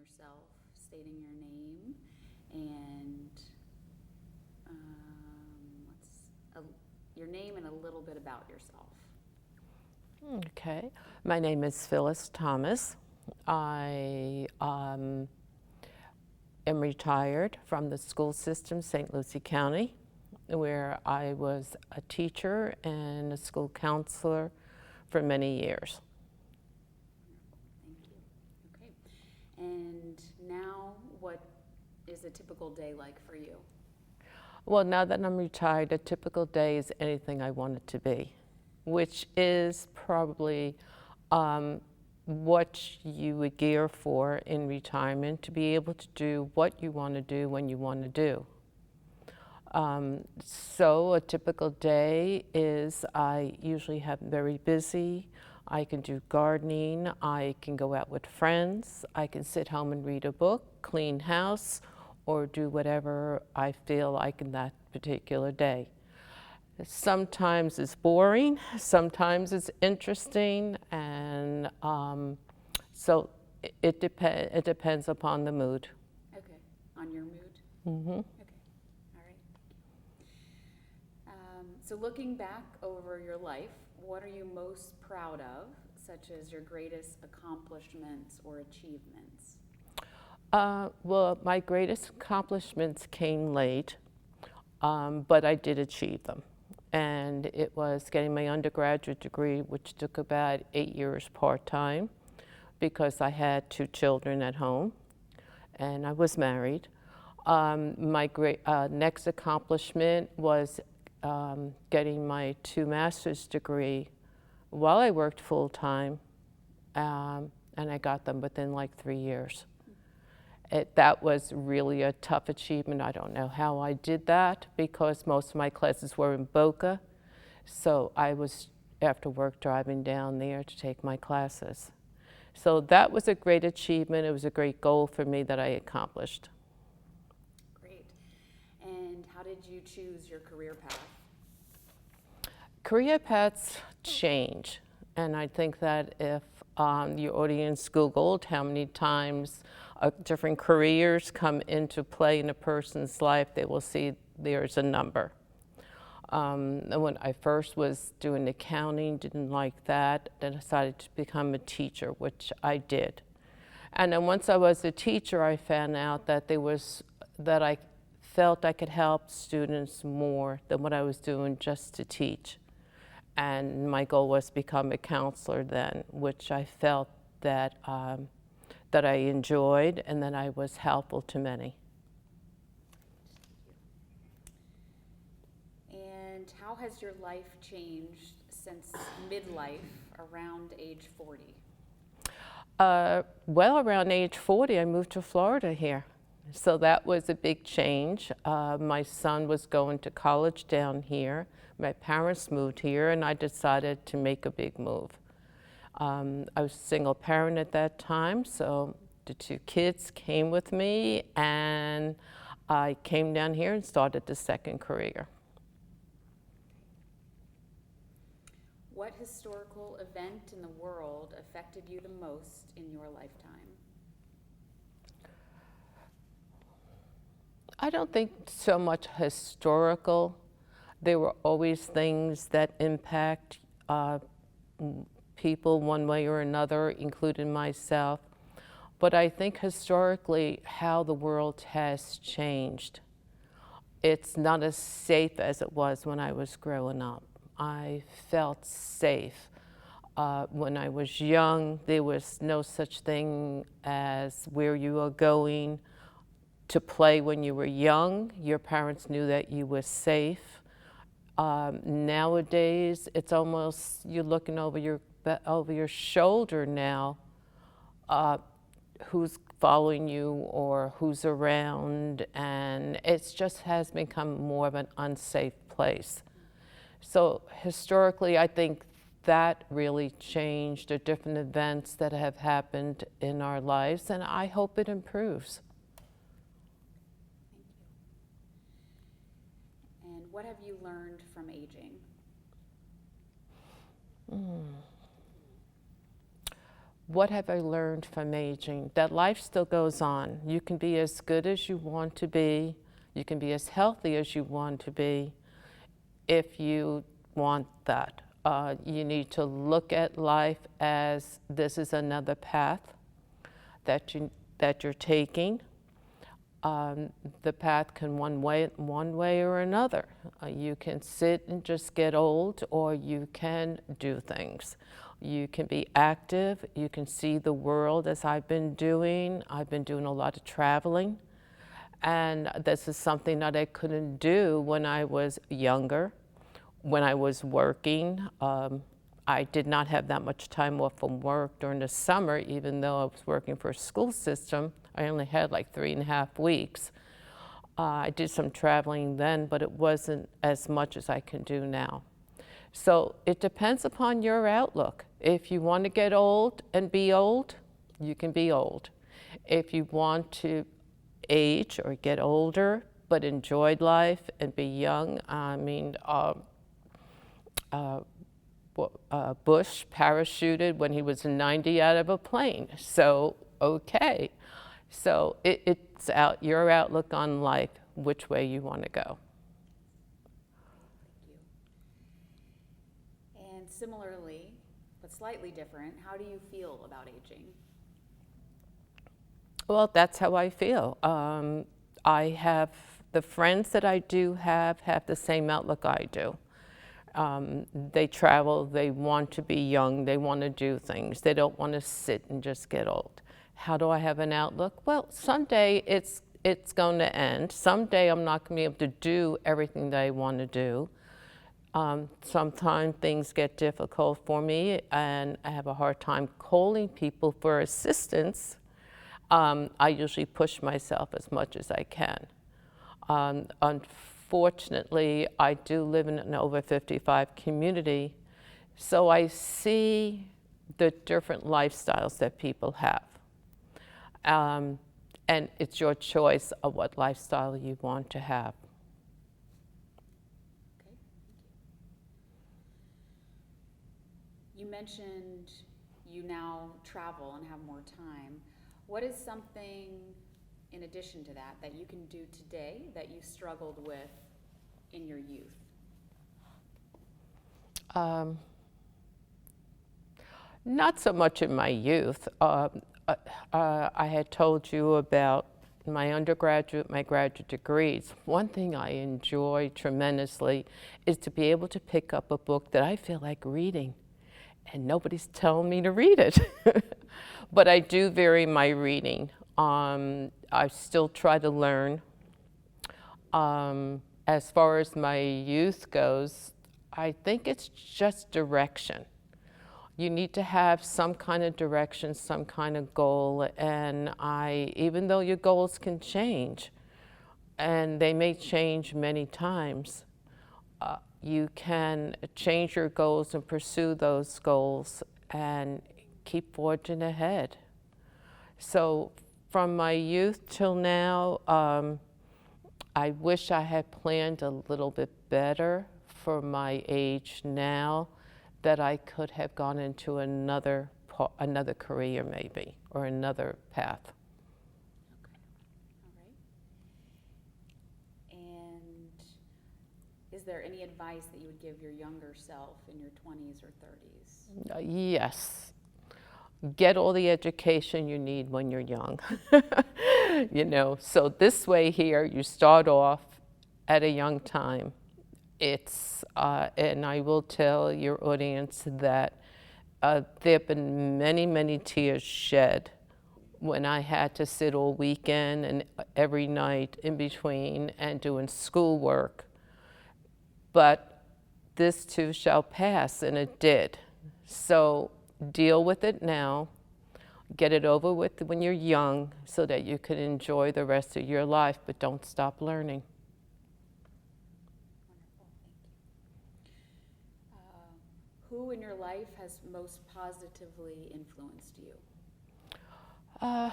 yourself, stating your name, and your name and a little bit about yourself. Okay. My name is Phyllis Thomas. I am retired from the school system, St. Lucie County, where I was a teacher and a school counselor for many years. Thank you. Okay. And now, what is a typical day like for you? Well, now that I'm retired, a typical day is anything I want it to be, which is probably what you would gear for in retirement, to be able to do what you want to do when you want to do. So a typical day is I usually have very busy. I can do gardening, I can go out with friends, I can sit home and read a book, clean house, or do whatever I feel like in that particular day. Sometimes it's boring, sometimes it's interesting, and so it depends upon the mood. Okay, on your mood? Mm-hmm. Okay, all right, thank you. So looking back over your life, what are you most proud of, such as your greatest accomplishments or achievements? Well, my greatest accomplishments came late, but I did achieve them. And it was getting my undergraduate degree, which took about 8 years part-time, because I had 2 children at home, and I was married. My next accomplishment was getting my 2 master's degree while I worked full-time, and I got them within like 3 years. That was really a tough achievement. I don't know how I did that, because most of my classes were in Boca. So I was, after work, driving down there to take my classes. So that was a great achievement. It was a great goal for me that I accomplished. Great. And how did you choose your career path? Career paths change. And I think that if your audience Googled how many times different careers come into play in a person's life, they will see there's a number. And when I first was doing accounting, didn't like that, then decided to become a teacher, which I did. And then once I was a teacher, I found out that I felt I could help students more than what I was doing just to teach. And my goal was to become a counselor then, which I felt that that I enjoyed and that I was helpful to many. And how has your life changed since midlife, around age 40? Well, around age 40, I moved to Florida here. So that was a big change. My son was going to college down here. My parents moved here, and I decided to make a big move. I was a single parent at that time, so the 2 kids came with me, and I came down here and started the second career. What historical event in the world affected you the most in your lifetime? I don't think so much historical. There were always things that impact people one way or another, including myself. But I think historically how the world has changed. It's not as safe as it was when I was growing up. I felt safe. When I was young, there was no such thing as where you are going to play when you were young. Your parents knew that you were safe. Nowadays, it's almost you're looking over your shoulder now, who's following you or who's around, and it just has become more of an unsafe place. So historically, I think that really changed the different events that have happened in our lives, and I hope it improves. Thank you. And what have you learned from aging? What have I learned from aging? That life still goes on. You can be as good as you want to be. You can be as healthy as you want to be if you want that. You need to look at life as this is another path that you're taking. The path can one way or another. You can sit and just get old, or you can do things. You can be active. You can see the world as I've been doing. I've been doing a lot of traveling, and this is something that I couldn't do when I was younger. When I was working, I did not have that much time off from work during the summer, even though I was working for a school system. I only had like 3.5 weeks. I did some traveling then, but it wasn't as much as I can do now. So it depends upon your outlook. If you want to get old and be old, you can be old. If you want to age or get older, but enjoy life and be young, I mean, Bush parachuted when he was 90 out of a plane. So, okay. So it's your outlook on life, which way you want to go. Thank you. And similarly, but slightly different, how do you feel about aging? Well, that's how I feel. I have the friends that I do have the same outlook I do. They travel, they want to be young, they want to do things. They don't want to sit and just get old. How do I have an outlook? Well, someday it's going to end. Someday I'm not going to be able to do everything that I want to do. Sometimes things get difficult for me and I have a hard time calling people for assistance. I usually push myself as much as I can. Unfortunately, I do live in an over 55 community, so I see the different lifestyles that people have. And it's your choice of what lifestyle you want to have. Okay, thank you. You mentioned you now travel and have more time. What is something in addition to that that you can do today that you struggled with in your youth? Not so much in my youth. I had told you about my undergraduate, my graduate degrees. One thing I enjoy tremendously is to be able to pick up a book that I feel like reading, and nobody's telling me to read it. But I do vary my reading. I still try to learn. As far as my youth goes, I think it's just direction. You need to have some kind of direction, some kind of goal, and even though your goals can change, and they may change many times, you can change your goals and pursue those goals and keep forging ahead. So from my youth till now, I wish I had planned a little bit better for my age now, that I could have gone into another career maybe, or another path. Okay, all right. And is there any advice that you would give your younger self in your 20s or 30s? Yes. Get all the education you need when you're young. You know, so this way here, you start off at a young time. And I will tell your audience that there have been many, many tears shed when I had to sit all weekend and every night in between and doing schoolwork. But this too shall pass, and it did. So deal with it now. Get it over with when you're young so that you can enjoy the rest of your life, but don't stop learning. Who in your life has most positively influenced you? I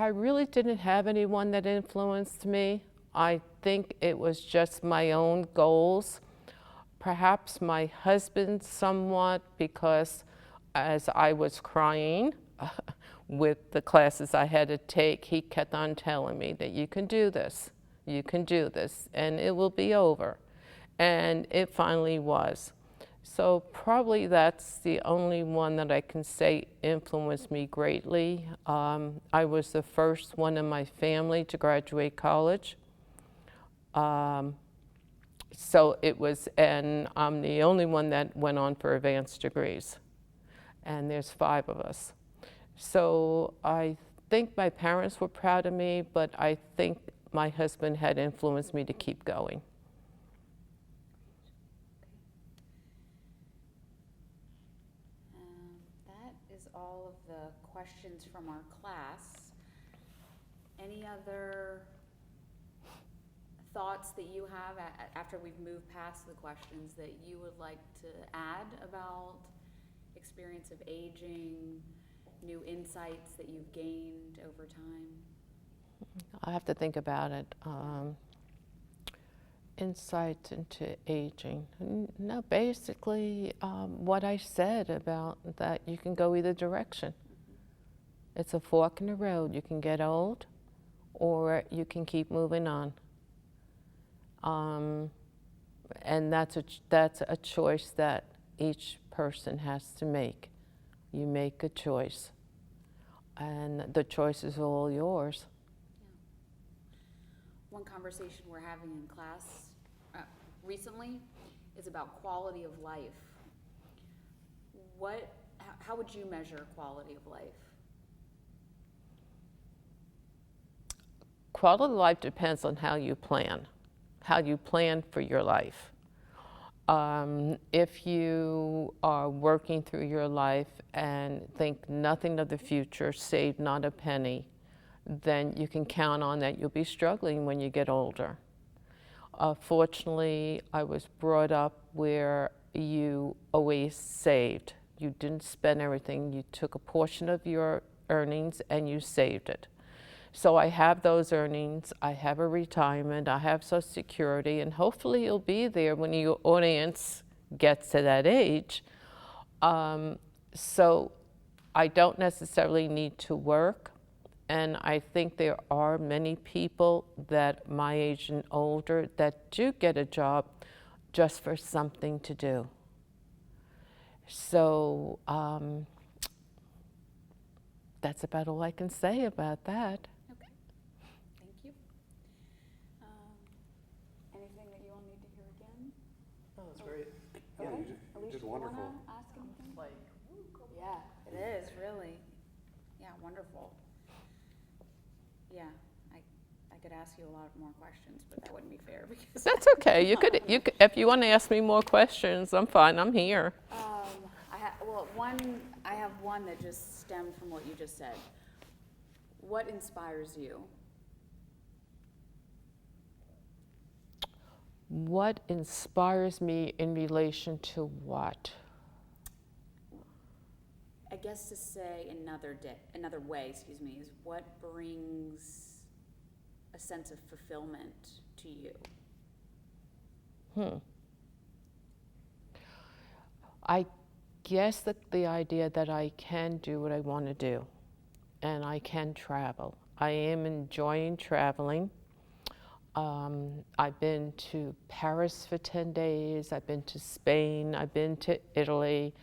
really didn't have anyone that influenced me. I think it was just my own goals. Perhaps my husband somewhat, because as I was crying, with the classes I had to take, he kept on telling me that you can do this, and it will be over. And it finally was. So probably that's the only one that I can say influenced me greatly. I was the first one in my family to graduate college. So it was, and I'm the only one that went on for advanced degrees. And there's 5 of us. So I think my parents were proud of me, but I think my husband had influenced me to keep going. That is all of the questions from our class. Any other thoughts that you have after we've moved past the questions that you would like to add about experience of aging, new insights that you've gained over time? I have to think about it. Insights into aging. No, basically what I said about that you can go either direction. It's a fork in the road. You can get old or you can keep moving on. And that's a choice that each person has to make. You make a choice, and the choice is all yours. One conversation we're having in class recently is about quality of life. How would you measure quality of life? Quality of life depends on how you plan for your life. If you are working through your life and think nothing of the future, save not a penny, then you can count on that you'll be struggling when you get older. Fortunately, I was brought up where you always saved. You didn't spend everything. You took a portion of your earnings and you saved it. So I have those earnings, I have a retirement, I have Social Security, and hopefully you'll be there when your audience gets to that age. So I don't necessarily need to work, and I think there are many people that my age and older that do get a job just for something to do. So that's about all I can say about that. Anything that you all need to hear again? Oh, that's great. Yeah, Okay. you did wonderful. Wanna ask anything? Yeah, it is really. Yeah, wonderful. Yeah, I could ask you a lot more questions, but that wouldn't be fair because. That's okay. You could, if you want to ask me more questions, I'm fine. I'm here. I have one that just stemmed from what you just said. What inspires you? What inspires me in relation to what? I guess to say another way, is what brings a sense of fulfillment to you? I guess that the idea that I can do what I want to do, and I can travel. I am enjoying traveling. I've been to Paris for 10 days, I've been to Spain, I've been to Italy.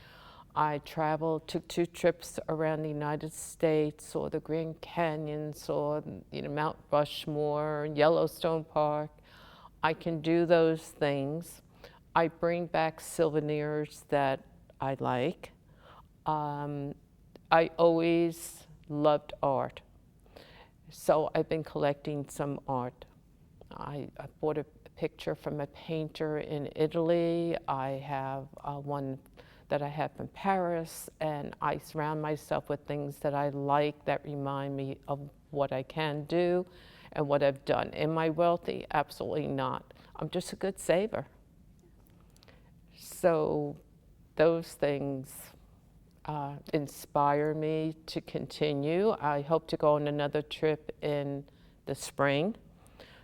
I traveled, took 2 trips around the United States, saw the Grand Canyon, saw Mount Rushmore, Yellowstone Park. I can do those things. I bring back souvenirs that I like. I always loved art, so I've been collecting some art. I bought a picture from a painter in Italy. I have one that I have from Paris, and I surround myself with things that I like that remind me of what I can do and what I've done. Am I wealthy? Absolutely not. I'm just a good saver. So those things inspire me to continue. I hope to go on another trip in the spring.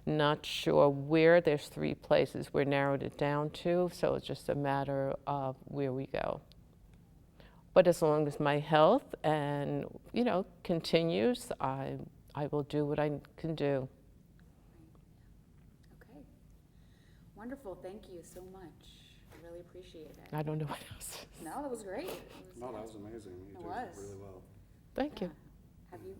Not sure where. There's 3 places we're narrowed it down to, so it's just a matter of where we go. But as long as my health and, continues, I will do what I can do. Okay. Wonderful. Thank you so much. I really appreciate it. I don't know what else. No, that was great. No, that was amazing. You It did was. really well. Thank you. Have you